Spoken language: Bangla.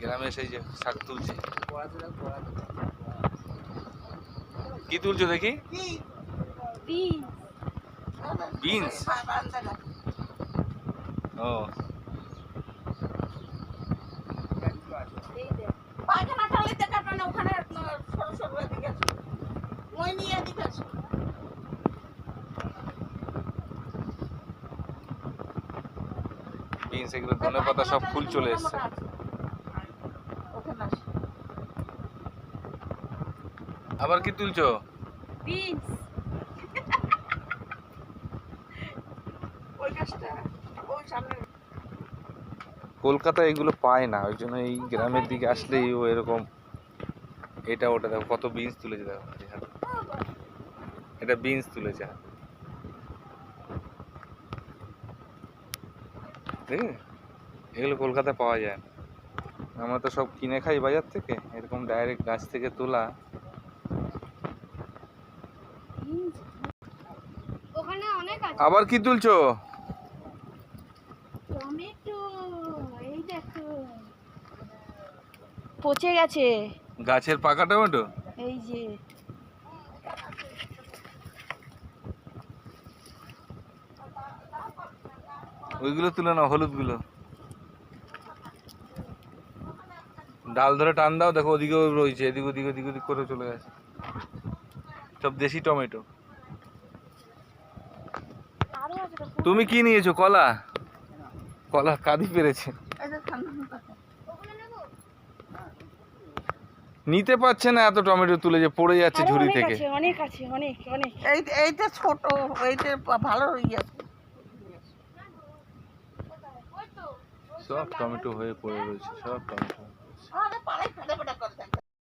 গ্রামে সেই যে শাক তুলছে। কি তুলছো দেখি? বিনস। ও বিনস, এগুলো ধনেপাতা সব ফুল চলে এসছে। আবার কি তুলছো? বিনস। কলকাতায় এগুলো পায় না, ওই জন্য এই গ্রামের দিকে আসলেই ও এরকম এটা ওটা। দেখো কত বিনস তুলেছে, দেখো এটা বিনস তুলেছে। ঠিক আছে, এগুলো কলকাতায় পাওয়া যায় না। আমরা তো সব কিনে খাই বাজার থেকে, এরকম ডাইরেক্ট গাছ থেকে তোলা। ওখানে অনেক আছে। আবার কি তুলছো? টমেটো। এই দেখো, পচে গেছে। গাছের পাকা টমেটো? এই যে ওইগুলো তুলে নাও, হলুদ গুলো। ডাল ধরে টান দাও, দেখো ওদিকেও রয়েছে, এদিক ওদিক ওদিক ওদিক করে চলে গেছে। সব দেশি টমেটো। তুমি কি নিয়েছো? কলা? কলা কাঁদি পেরেছে, নিতে পারছে না। এত টমেটো তুলে যে পড়ে যাচ্ছে ঝুড়ি থেকে। অনেক আছে, অনেক অনেক। এইটা ছোট, এইটা ভালো হয়ে আছে। সব টমেটো হয়ে পড়ে রয়েছে, সব টমেটো।